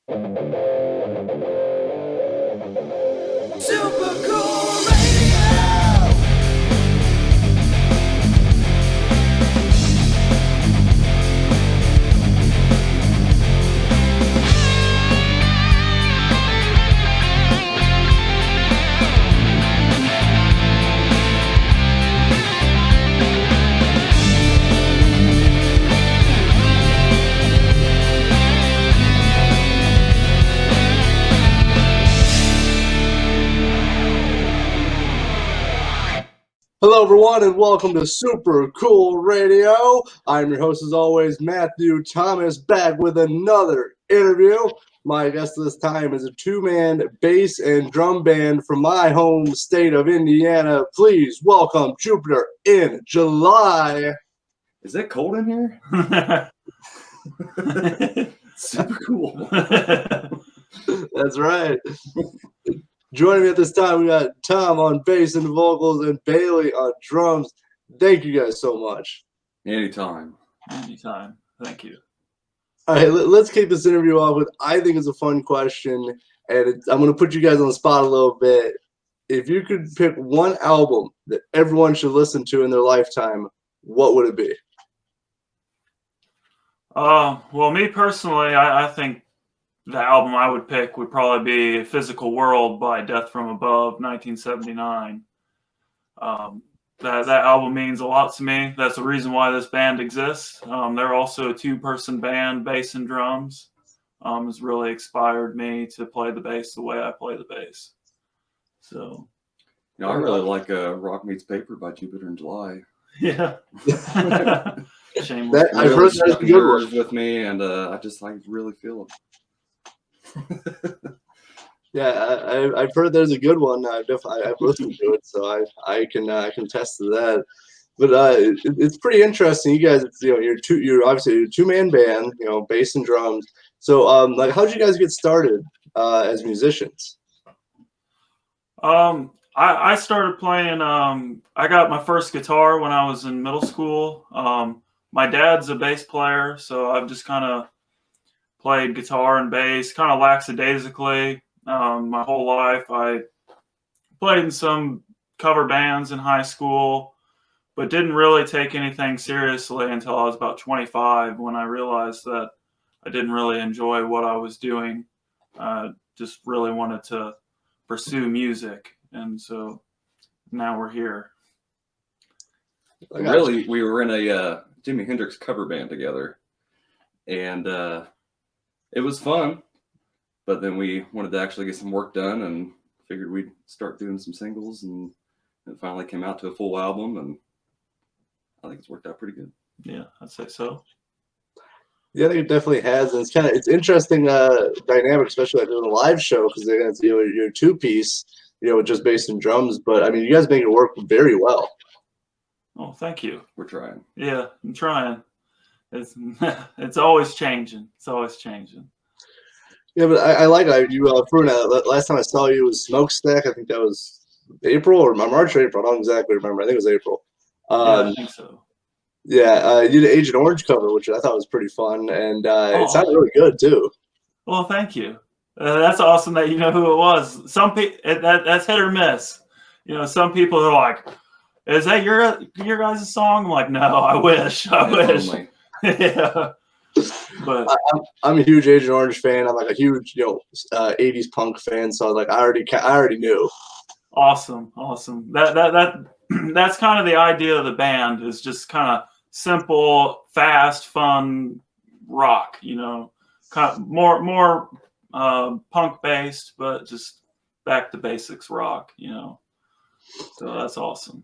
Super Cool Radio! Hello, everyone, and welcome to Super Cool Radio. I'm your host, as always, Matthew Thomas, back with another interview. My guest this time is a two-man bass and drum band from my home state of Indiana. Please welcome Jupiter in July. Is it cold in here? Super cool. That's right. Joining me at this time, we got Tom on bass and vocals and Bailey on drums. Thank you guys so much. Anytime. Anytime. Thank you. All right, let's kick this interview off with, I think it's a fun question, and I'm going to put you guys on the spot a little bit. If you could pick one album that everyone should listen to in their lifetime, what would it be? Well, me personally, I think the album I would pick would probably be Physical World by Death from Above, 1979. That album means a lot to me. That's the reason why this band exists. They're also a two-person band, bass and drums. Has really inspired me to play the bass the way I play the bass. So, You know, I really like Rock Meets Paper by Jupiter in July. yeah. Shameless. I've heard that's a good one. With me, and I just really feel it. Yeah, I've heard there's a good one. I've listened to it, so I can attest to that. But it's pretty interesting. You guys, you're obviously a two-man band, bass and drums. So how did you guys get started as musicians? I started playing. I got my first guitar when I was in middle school. My dad's a bass player, so I've just kind of played guitar and bass, kind of lackadaisically. My whole life, I played in some cover bands in high school, but didn't really take anything seriously until I was about 25, when I realized that I didn't really enjoy what I was doing. Just really wanted to pursue music, and so now we're here. Really, we were in a Jimi Hendrix cover band together, and it was fun. But then we wanted to actually get some work done and figured we'd start doing some singles, and it finally came out to a full album, and I think it's worked out pretty good. Yeah, I'd say so. Yeah, I think it definitely has, and it's interesting dynamic, especially like doing a live show, because you're a two-piece, with just bass and drums. But I mean, you guys make it work very well. Oh, thank you. We're trying. Yeah, I'm trying. It's always changing. It's always changing. Yeah, but I like you threw in last time I saw you was Smokestack. I think that was April or March or April. I don't exactly remember. I think it was April. Yeah, I think so. Yeah, you did Agent Orange cover, which I thought was pretty fun, and it sounded really good too. Well, thank you. That's awesome that you know who it was. Some people that's hit or miss. Some people are like, "Is that your guys' song?" I'm like, "No, I wish. Yeah." But I'm a huge Agent Orange fan. I'm like a huge 80s punk fan, so I already knew. Awesome. That's kind of the idea of the band, is just kind of simple, fast, fun rock. Kind of more punk based, but just back to basics rock. So that's awesome.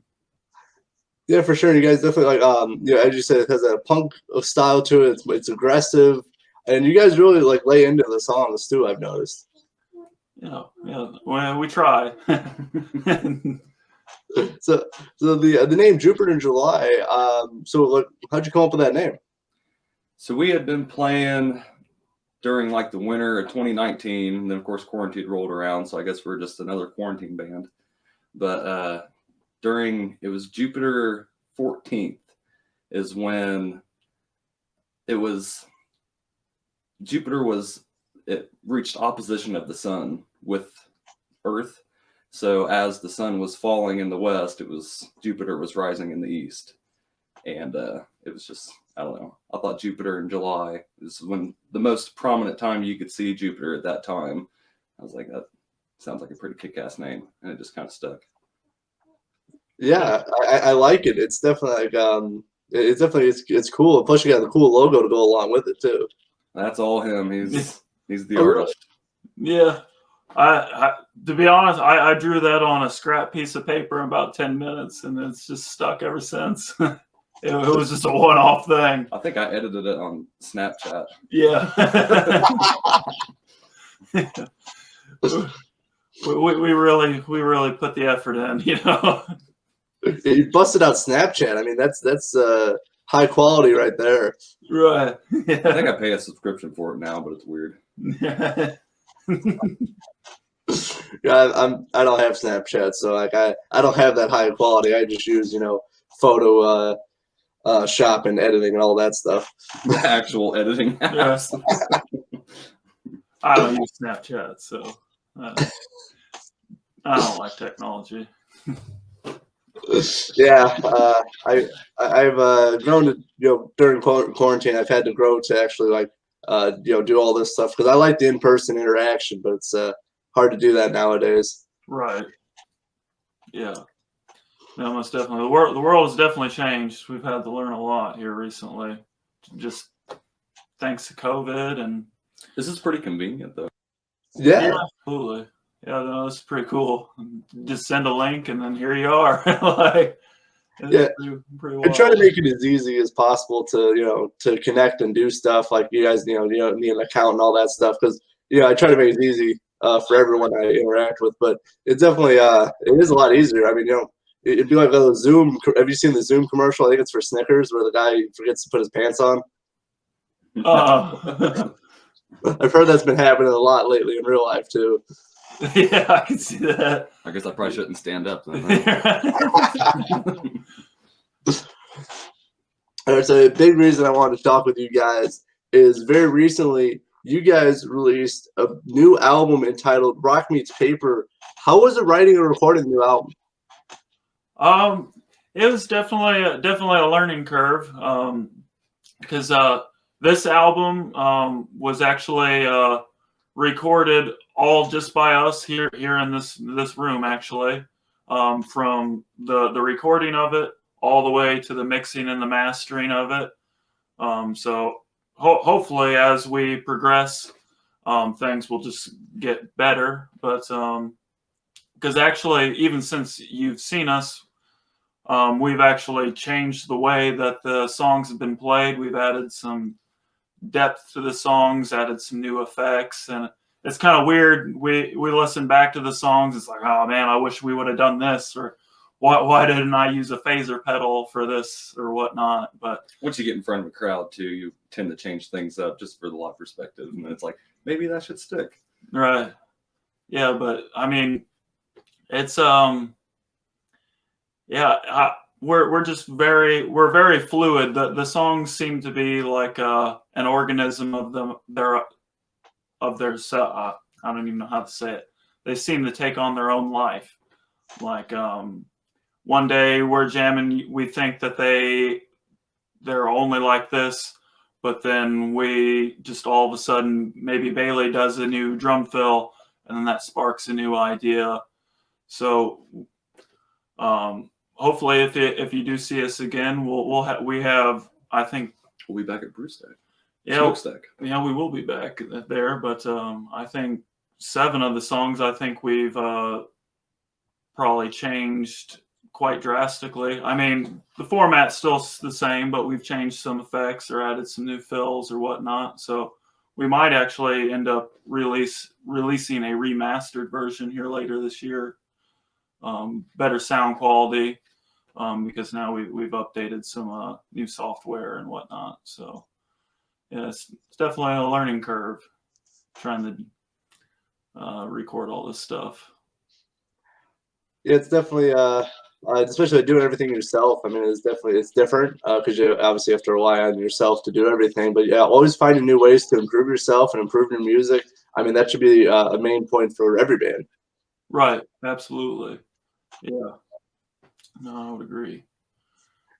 Yeah, for sure. You guys definitely as you said, it has a punk style to it. It's aggressive, and you guys really lay into the songs too. I've noticed. Yeah. Well, we try. So the name Jupiter in July. How'd you come up with that name? So we had been playing during the winter of 2019, and then of course quarantine rolled around. So I guess we're just another quarantine band. But it was Jupiter 14th is when it was, Jupiter was, it reached opposition of the sun with Earth. So as the sun was falling in the west, Jupiter was rising in the east, and it was just, I don't know. I thought Jupiter in July is when the most prominent time you could see Jupiter at that time. I was like, that sounds like a pretty kick-ass name, and it just kind of stuck. Yeah, I like it. It's definitely like it's cool. Plus, you got the cool logo to go along with it too. That's all him. He's the Oh, really? artist. Yeah. I to be honest, I drew that on a scrap piece of paper in about 10 minutes, and it's just stuck ever since. It was just a one-off thing. I think I edited it on Snapchat. Yeah. we really put the effort in, you know. You busted out Snapchat. I mean, that's high quality right there. Right. I think I pay a subscription for it now, but it's weird. Yeah. Yeah, I don't have Snapchat, so like I don't have that high quality. I just use photo shop and editing and all that stuff. The actual editing apps. I don't use Snapchat, so I don't like technology. Yeah, I've grown to during quarantine. I've had to grow to actually like do all this stuff because I like the in-person interaction, but it's hard to do that nowadays. Right. Yeah. No, most definitely. The world has definitely changed. We've had to learn a lot here recently, just thanks to COVID. And This is pretty convenient, though. Yeah. absolutely. Yeah, no, it's pretty cool. Just send a link, and then here you are. Like, Yeah. pretty I wild. try to make it as easy as possible to to connect and do stuff like you guys need an account and all that stuff because I try to make it easy for everyone I interact with, but it's definitely it is a lot easier. I mean, it'd be like a Zoom. Have you seen the Zoom commercial? I think it's for Snickers where the guy forgets to put his pants on. I've heard that's been happening a lot lately in real life too. Yeah, I can see that. I guess I probably shouldn't stand up then. All right, so a big reason I wanted to talk with you guys is very recently you guys released a new album entitled Rock Meets Paper. How was it writing and recording the new album? It was definitely a learning curve. Because this album was actually recorded all just by us here in this room, actually, from the recording of it all the way to the mixing and the mastering of it. So hopefully as we progress, things will just get better. But because actually, even since you've seen us, we've actually changed the way that the songs have been played. We've added some depth to the songs, added some new effects, and it's kind of weird. We listen back to the songs. It's like, oh man, I wish we would have done this, or why didn't I use a phaser pedal for this or whatnot? But once you get in front of a crowd too, you tend to change things up just for the live perspective, and then it's like maybe that should stick. right, yeah. But I mean, it's yeah. We're just very fluid. The songs seem to be like an organism of their I don't even know how to say it. They seem to take on their own life. Like one day we're jamming, we think that they're only like this, but then we just all of a sudden maybe Bailey does a new drum fill, and then that sparks a new idea. So hopefully, if you do see us again, we have I think we'll be back at Brewstack. Yeah, Smokestack. Yeah, we will be back there, but I think 7 of the songs I think we've probably changed quite drastically. I mean, the format's still the same, but we've changed some effects or added some new fills or whatnot. So we might actually end up releasing a remastered version here later this year. Better sound quality because now we've updated some new software and whatnot. So yeah, it's definitely a learning curve trying to record all this stuff. Yeah, it's definitely especially doing everything yourself. I mean, it's different because you obviously have to rely on yourself to do everything. But yeah, always finding new ways to improve yourself and improve your music. I mean, that should be a main point for every band. Right. Absolutely. Yeah. No, I would agree.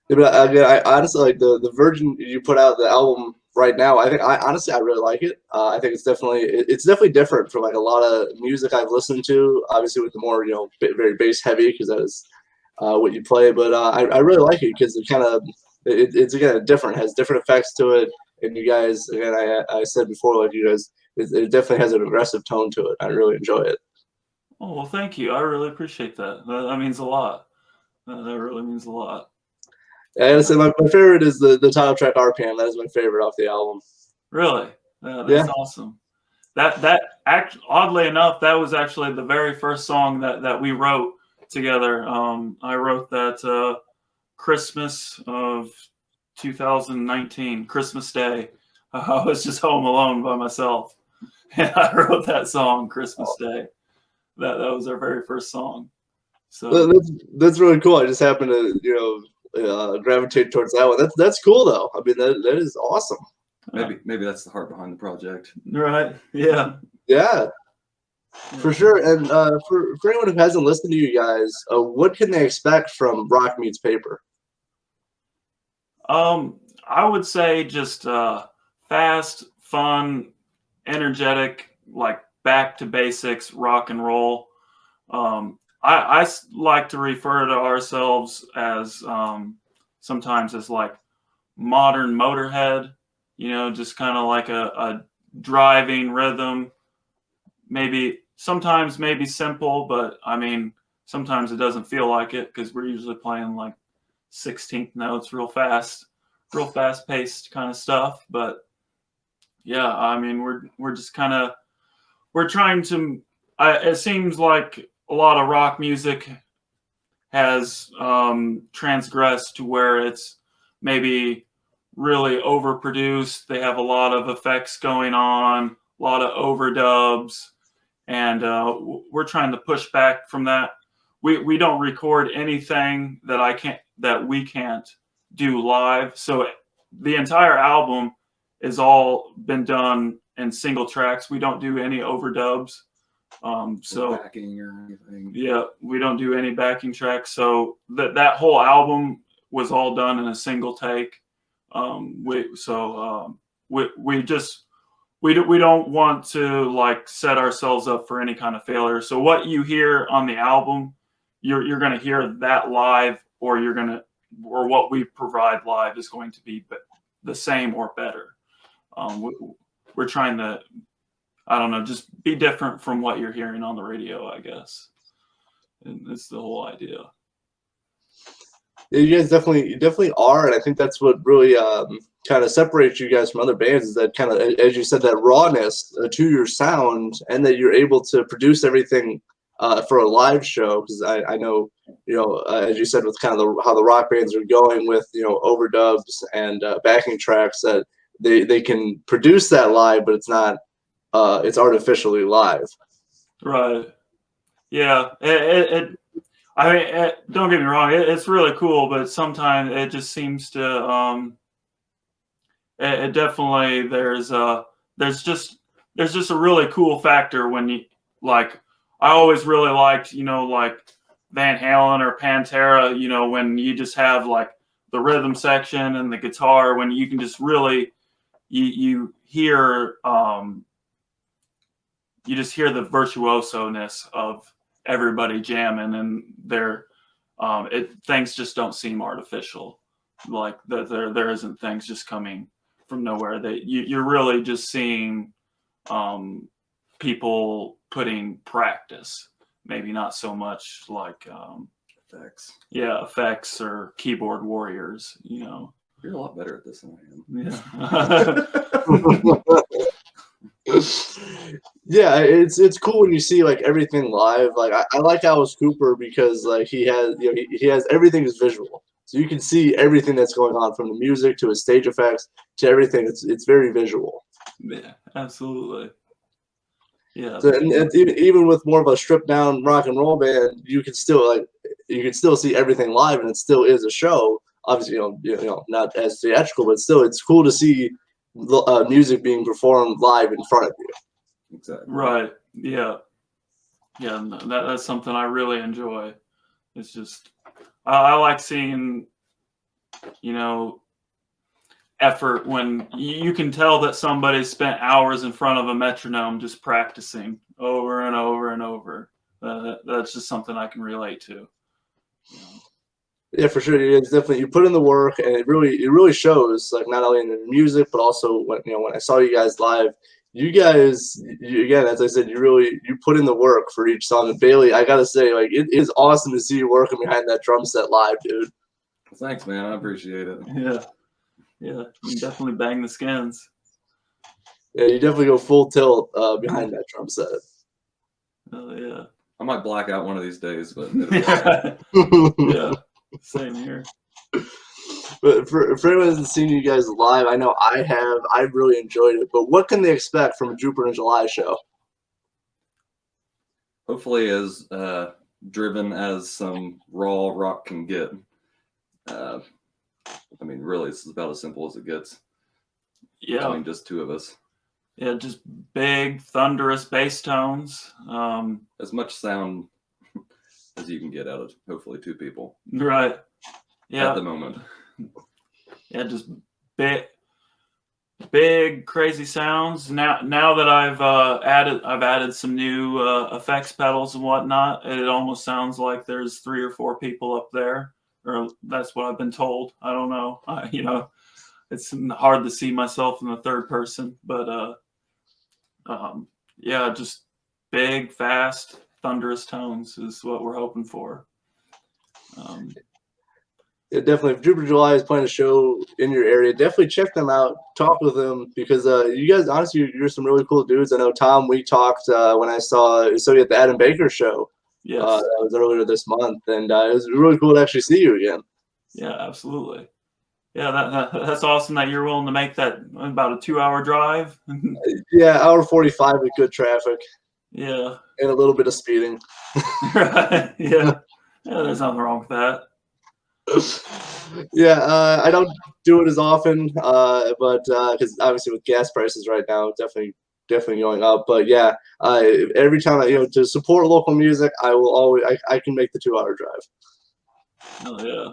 Yeah, but again, I honestly like the Virgin you put out the album right now. I think I honestly I really like it. I think it's definitely different from like a lot of music I've listened to. Obviously, with the more very bass heavy because that is what you play. But I really like it because it kind of it's again different, has different effects to it. And you guys, again, I said before, like you guys, it definitely has an aggressive tone to it. I really enjoy it. Oh, well, thank you. I really appreciate that. That means a lot. That really means a lot. I gotta say, my favorite is the title track RPM. That is my favorite off the album. Really? That's Yeah. awesome. Oddly enough, that was actually the very first song that we wrote together. I wrote that Christmas of 2019, Christmas Day. I was just home alone by myself, and I wrote that song, Christmas Day. That was our very first song. So That's really cool. I just happened to gravitate towards that one. That's cool though. I mean that is awesome. Maybe that's the heart behind the project. right, yeah. Yeah, for sure. And for anyone who hasn't listened to you guys, what can they expect from Rock Meets Paper? I would say just fast, fun, energetic, like back to basics rock and roll. I like to refer to ourselves as sometimes as like modern Motorhead, just kind of like a driving rhythm. Maybe sometimes maybe simple, but I mean, sometimes it doesn't feel like it because we're usually playing like 16th notes real fast paced kind of stuff. But yeah, I mean, we're just kind of, we're trying to, it seems like a lot of rock music has transgressed to where it's maybe really overproduced. They have a lot of effects going on, a lot of overdubs, and we're trying to push back from that. We don't record anything that we can't do live. So the entire album is all been done in single tracks. We don't do any overdubs. So Backing or anything. yeah, we don't do any backing tracks. So that whole album was all done in a single take. We don't want to like set ourselves up for any kind of failure. So what you hear on the album, you're going to hear that live, or what we provide live is going to be the same or better. We're trying to, I don't know, just be different from what you're hearing on the radio, I guess. And that's the whole idea. Yeah, you guys definitely are, and I think that's what really kind of separates you guys from other bands is that kind of, as you said, that rawness to your sound, and that you're able to produce everything for a live show. Because I know, as you said, with kind of how the rock bands are going with overdubs and backing tracks, that they can produce that live, but it's not. It's artificially live. Right. Yeah. I mean, don't get me wrong. It's really cool, but sometimes it just seems to. It definitely there's just a really cool factor when you like. I always really liked like Van Halen or Pantera. When you just have like the rhythm section and the guitar, when you can just really you hear. You just hear the virtuoso-ness of everybody jamming, and things just don't seem artificial. Like there isn't things just coming from nowhere. That you're really just seeing people putting practice. Maybe not so much like Effects. Yeah, effects or keyboard warriors. You're a lot better at this than I am. Yeah. Yeah, it's cool when you see like everything live. Like I like Alice Cooper because like he has everything is visual, so you can see everything that's going on from the music to his stage effects to everything. It's very visual. Yeah, absolutely. Yeah. So, and even with more of a stripped down rock and roll band, you can still like you can still see everything live, and it still is a show. Obviously, not as theatrical, but still, it's cool to see music being performed live in front of you. Exactly. Right. Yeah. Yeah. That's something I really enjoy. It's just, I like seeing, effort when you can tell that somebody spent hours in front of a metronome just practicing over and over and over. That's just something I can relate to. Yeah, for sure. It's definitely, you put in the work, and it really shows. Like, not only in the music, but also when I saw you guys live, again, as I said, you put in the work for each song. And Bailey, I gotta say, like, it is awesome to see you working behind that drum set live, dude. Thanks, man. I appreciate it. Yeah, you definitely bang the skins. Yeah, you definitely go full tilt behind that drum set. Oh yeah. I might black out one of these days, but Yeah, same here. But for anyone who hasn't seen you guys live, I know I have. I've really enjoyed it. But what can they expect from a Jupiter in July show? hopefully as driven as some raw rock can get. I mean, really, this is about as simple as it gets. Yeah. Between just two of us. Yeah, just big, thunderous bass tones. As much sound as you can get out of hopefully two people. Right. Yeah. At the moment. Yeah, just big, crazy sounds. Now that I've added some new effects pedals and whatnot, it almost sounds like there's 3 or 4 people up there, or that's what I've been told. I don't know. It's hard to see myself in the third person, but yeah, just big, fast, thunderous tones is what we're hoping for. Yeah, definitely. If Jupiter July is playing a show in your area, definitely check them out. Talk with them, because you guys, honestly, you're some really cool dudes. I know, Tom, we talked when I saw you at the Adam Baker show. Yes. That was earlier this month, and it was really cool to actually see you again. Yeah, absolutely. Yeah, that's awesome that you're willing to make that about a 2-hour drive. Yeah, hour 45 with good traffic. Yeah. And a little bit of speeding. Right. Yeah, there's nothing wrong with that. Yeah, I don't do it as often, but because obviously with gas prices right now, definitely going up. But yeah, every time to support local music, I will always I can make the 2-hour drive. Oh yeah.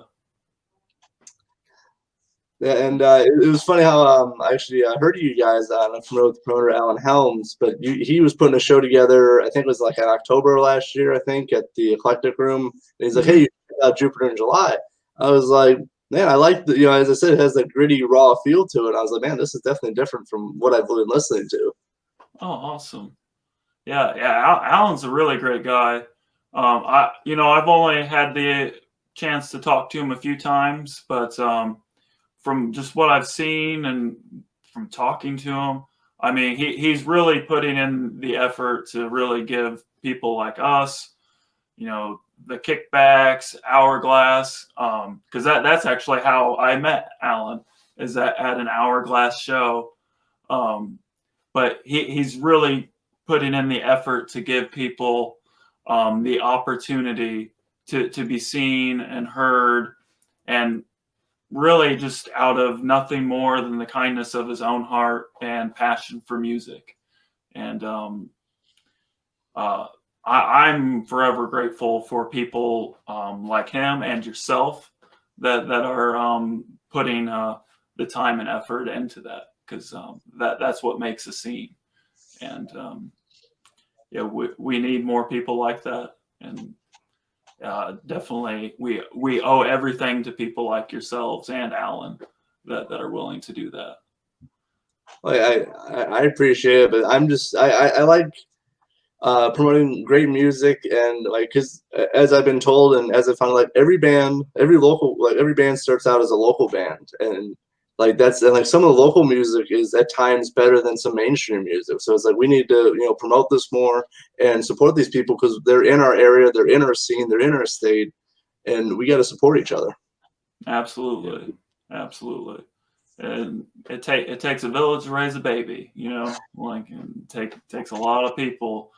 Yeah, and it was funny how I actually heard of you guys. I'm familiar with the promoter Alan Helms, but he was putting a show together. I think it was like in October last year. I think at the Eclectic Room. And he's like, "Hey, you check out Jupiter in July." I was like, "Man, I like the as I said, it has that gritty, raw feel to it." I was like, "Man, this is definitely different from what I've been listening to." Oh, awesome. Yeah. Alan's a really great guy. I've only had the chance to talk to him a few times, but from just what I've seen and from talking to him, I mean, he's really putting in the effort to really give people like us, the kickbacks, Hourglass, because that's actually how I met Alan, is at an Hourglass show. But he's really putting in the effort to give people the opportunity to be seen and heard, and really just out of nothing more than the kindness of his own heart and passion for music. And I'm forever grateful for people like him and yourself that are putting the time and effort into that, because that's what makes a scene. And yeah, we need more people like that. And definitely we owe everything to people like yourselves and Alan that are willing to do that. I appreciate it, but I like promoting great music, and because as I've been told and as I found, every band starts out as a local band, and some of the local music is at times better than some mainstream music. So it's we need to promote this more and support these people, because they're in our area, they're in our scene, they're in our state, and we got to support each other. Absolutely. And it takes a village to raise a baby. It takes a lot of people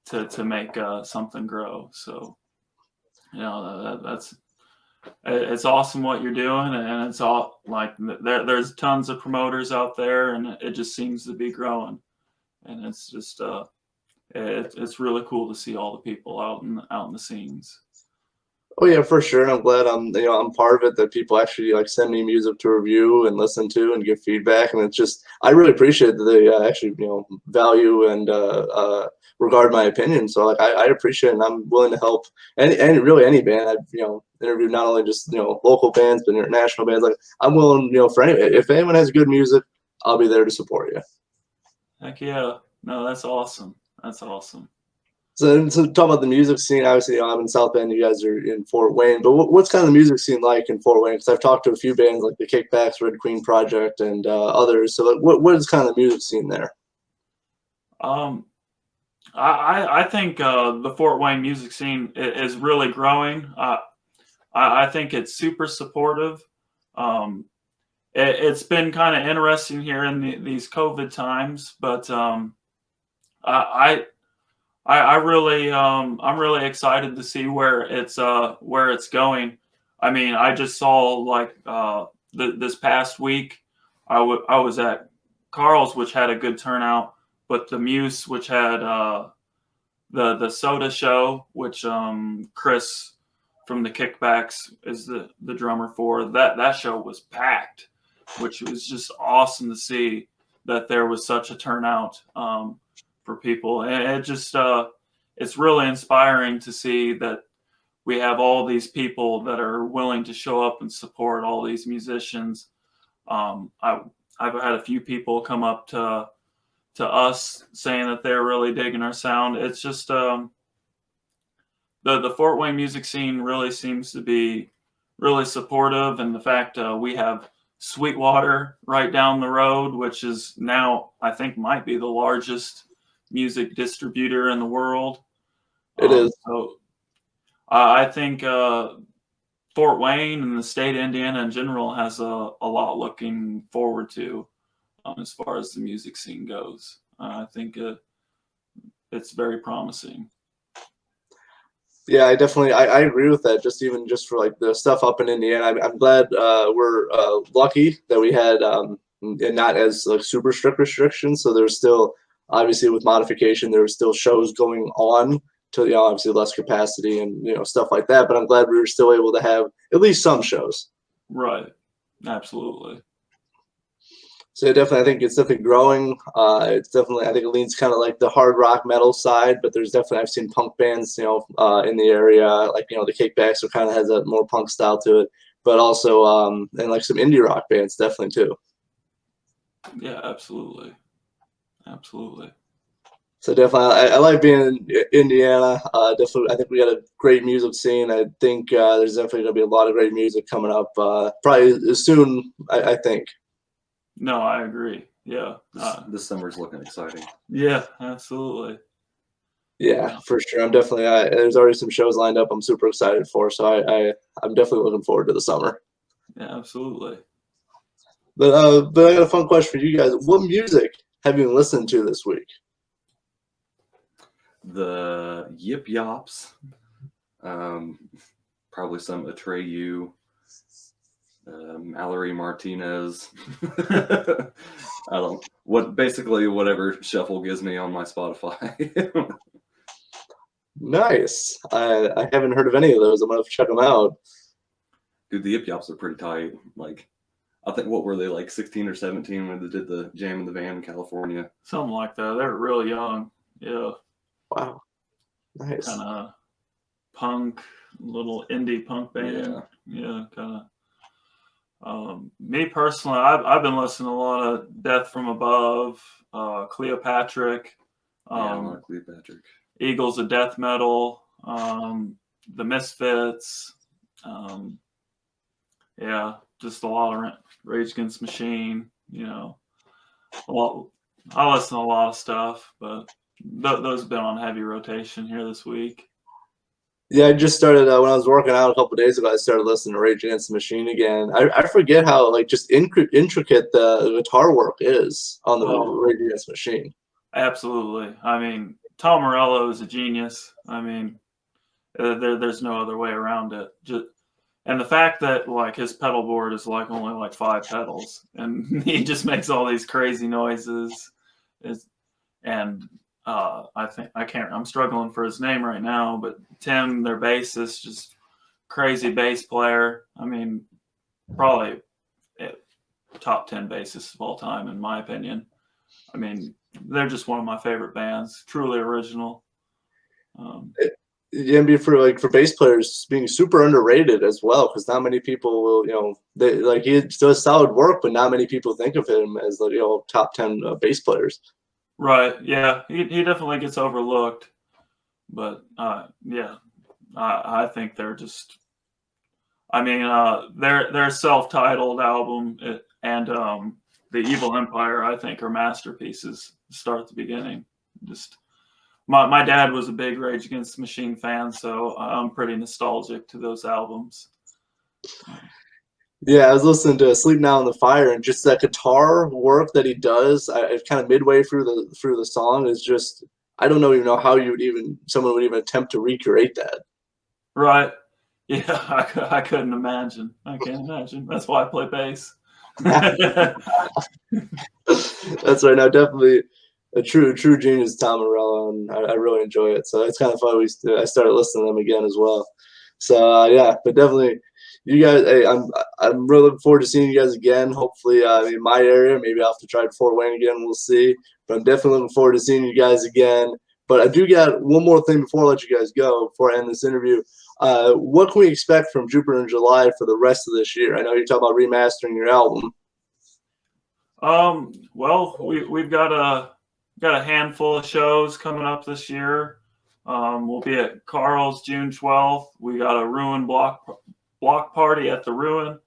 to make something grow. So That's it's awesome what you're doing, and it's all like there's tons of promoters out there, and it just seems to be growing, and it's just it's really cool to see all the people out in the scenes. Oh yeah, for sure. And I'm glad I'm part of it, that people actually like send me music to review and listen to and give feedback. And it's just, I really appreciate that they actually value and regard my opinion. So like I appreciate it, and I'm willing to help any really any band. I've interviewed not only just local bands but international bands. Like I'm willing for any, if anyone has good music, I'll be there to support you. Heck yeah, no, that's awesome. That's awesome. So talk about the music scene. Obviously, I'm in South Bend. You guys are in Fort Wayne. But what's kind of the music scene like in Fort Wayne? Because I've talked to a few bands like the Kickbacks, Red Queen Project, and others. So like, what is kind of the music scene there? I think the Fort Wayne music scene is really growing. I think it's super supportive. It's been kind of interesting here in these COVID times, but I'm really excited to see where it's going. I mean, I just saw like this past week, I was at Carl's, which had a good turnout, but the Muse, which had the Soda Show, which Chris from the Kickbacks is the drummer for, that show was packed, which was just awesome to see that there was such a turnout for people. And it just it's really inspiring to see that we have all these people that are willing to show up and support all these musicians. I've had a few people come up to us saying that they're really digging our sound. It's just the Fort Wayne music scene really seems to be really supportive, and the fact we have Sweetwater right down the road, which is now I think might be the largest music distributor in the world. It is. So I think Fort Wayne and the state of Indiana in general has a lot looking forward to as far as the music scene goes. I think it's very promising. Yeah, I agree with that. Just for like the stuff up in Indiana, I'm glad we're lucky that we had and not as like super strict restrictions. So there's still, obviously with modification, there were still shows going on to obviously less capacity and stuff like that. But I'm glad we were still able to have at least some shows. Right. Absolutely. So definitely, I think it's definitely growing. It's definitely, I think it leans kind of like the hard rock metal side, but there's definitely, I've seen punk bands, in the area, like the Kickbacks, so kind of has a more punk style to it, but also and like some indie rock bands, definitely too. Yeah, absolutely. Absolutely. So definitely, I like being in Indiana. Definitely, I think we got a great music scene. I think there's definitely going to be a lot of great music coming up, probably soon, I think. No, I agree. Yeah. This summer's looking exciting. Yeah, absolutely. Yeah, for sure. I'm definitely. There's already some shows lined up. I'm super excited for. So I'm definitely looking forward to the summer. Yeah, absolutely. But I got a fun question for you guys. What music have you listened to this week? The Yip Yops, probably some Atreyu, Mallory Martinez. Basically whatever shuffle gives me on my Spotify. Nice. I haven't heard of any of those. I'm gonna have to check them out. Dude, the Yip Yops are pretty tight. Like, I think, what were they, like 16 or 17 when they did the Jam in the Van in California? Something like that. They're real young. Yeah. Wow. Nice. Kind of punk, little indie punk band. Yeah, kind of. Me personally, I've been listening to a lot of Death from Above, Cleopatra, I like Cleopatra. Eagles of Death Metal, the Misfits. Yeah, just a lot of Rage Against the Machine. A lot. I listen to a lot of stuff, but those have been on heavy rotation here this week. Yeah, I just started when I was working out a couple of days ago. I started listening to Rage Against the Machine again. I forget how like just intricate the guitar work is on the Rage Against the Machine. Absolutely. I mean, Tom Morello is a genius. I mean, There's no other way around it. And the fact that like his pedal board is like only like 5 pedals, and he just makes all these crazy noises, I'm struggling for his name right now, but Tim, their bassist, just crazy bass player. I mean, probably top 10 bassists of all time, in my opinion. I mean, they're just one of my favorite bands, truly original. The NBA for bass players being super underrated as well, because not many people will, he does solid work, but not many people think of him as top 10 bass players. Right. Yeah. He definitely gets overlooked, but yeah, I think they're just. I mean, their self-titled album and the Evil Empire, I think, are masterpieces. Start to beginning. Just my dad was a big Rage Against the Machine fan, so I'm pretty nostalgic to those albums. Yeah, I was listening to "Sleep Now in the Fire," and just that guitar work that he does, kind of midway through the song, is just, I don't even know how someone would even attempt to recreate that. Right. Yeah, I couldn't imagine. I can't imagine. That's why I play bass. That's right. Now, definitely a true genius, Tom Morello, and I really enjoy it. So it's kind of fun. I started listening to them again as well. So yeah, but definitely, you guys. Hey, I'm really looking forward to seeing you guys again. Hopefully, in my area. Maybe I'll have to try Fort Wayne again. We'll see. But I'm definitely looking forward to seeing you guys again. But I do got one more thing before I let you guys go, before I end this interview. What can we expect from Jupiter in July for the rest of this year? I know you're talking about remastering your album. Well, we've got a handful of shows coming up this year. We'll be at Carl's June 12th. We got a Ruin block party at the Ruin,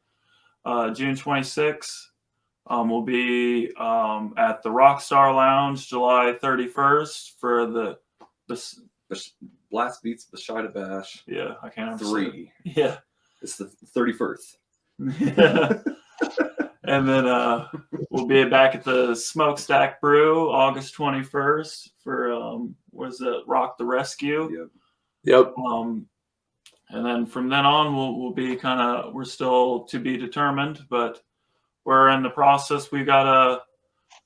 June 26th. We'll be at the Rockstar Lounge July 31st for the Blast Beats Bashida Bash. Yeah, I can't remember. 3. Yeah. It's the 31st. And then we'll be back at the Smokestack Brew August 21st for Rock the Rescue. Yep. And then from then on we'll be we're still to be determined, but we're in the process. We gotta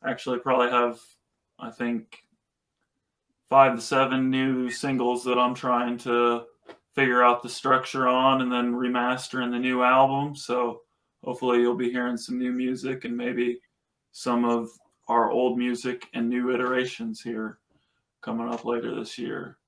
actually probably have, I think, 5 to 7 new singles that I'm trying to figure out the structure on, and then remastering the new album. So hopefully you'll be hearing some new music and maybe some of our old music and new iterations here coming up later this year.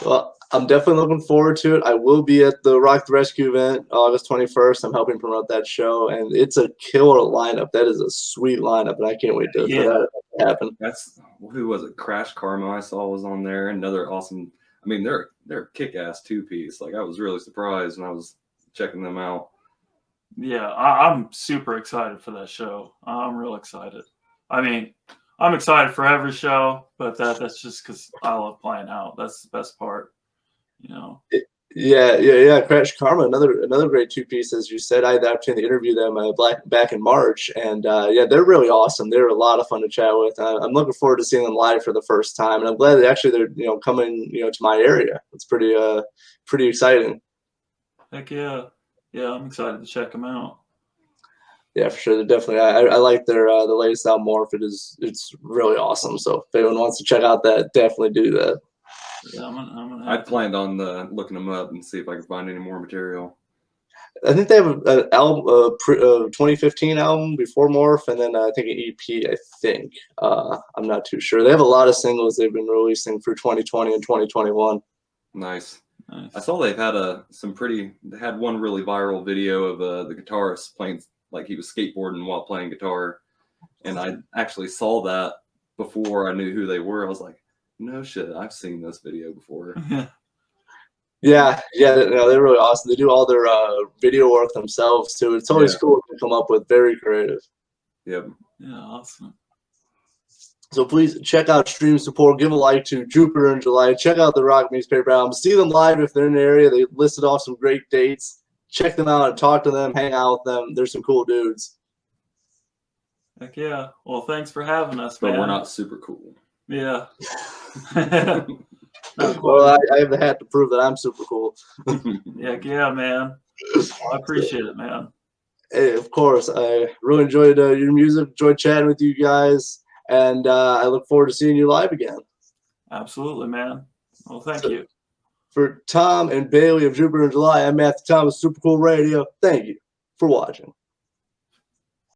Well, I'm definitely looking forward to it. I will be at the Rock the Rescue event August 21st. I'm helping promote that show, and it's a killer lineup. That is a sweet lineup, and I can't wait for that to happen. That's, who was it? Crash Karma I saw was on there. Another awesome. I mean, they're kick-ass 2-piece. Like, I was really surprised when I was checking them out. Yeah, I'm super excited for that show. I'm real excited. I mean, I'm excited for every show, but that's just because I love playing out. That's the best part, Yeah. Crash Karma, another great 2-piece, as you said. I had the opportunity to interview them back in March, and they're really awesome. They're a lot of fun to chat with. I'm looking forward to seeing them live for the first time, and I'm glad that actually they're coming to my area. It's pretty exciting. Heck yeah. Yeah, I'm excited to check them out. Yeah, for sure. They're definitely. I like their the latest album, Morph. It's really awesome. So if anyone wants to check out that, definitely do that. Yeah, I'm gonna I planned on looking them up and see if I can find any more material. I think they have an album, 2015 album before Morph, and then I think an EP. I think I'm not too sure. They have a lot of singles they've been releasing for 2020 and 2021. Nice. I saw they've had they had one really viral video of the guitarist playing, like he was skateboarding while playing guitar. And I actually saw that before I knew who they were. I was like, no shit, I've seen this video before. Yeah, they're really awesome. They do all their video work themselves too. It's always cool to come up with. Very creative. Yep. Yeah, awesome. So please check out Stream Support. Give a like to Jupiter in July. Check out the Rock Newspaper album. See them live if they're in the area. They listed off some great dates. Check them out and talk to them. Hang out with them. They're some cool dudes. Heck yeah. Well, thanks for having us, But man. we're not super cool. Yeah. Not Well, quite. I have the hat to prove that I'm super cool. Yeah, man. I appreciate it, man. Hey, of course, I really enjoyed your music, enjoyed chatting with you guys, and I look forward to seeing you live again. Absolutely, man. Well, thank So- you. For Tom and Bailey of Jupiter in July, I'm Matthew Thomas, Super Cool Radio. Thank you for watching.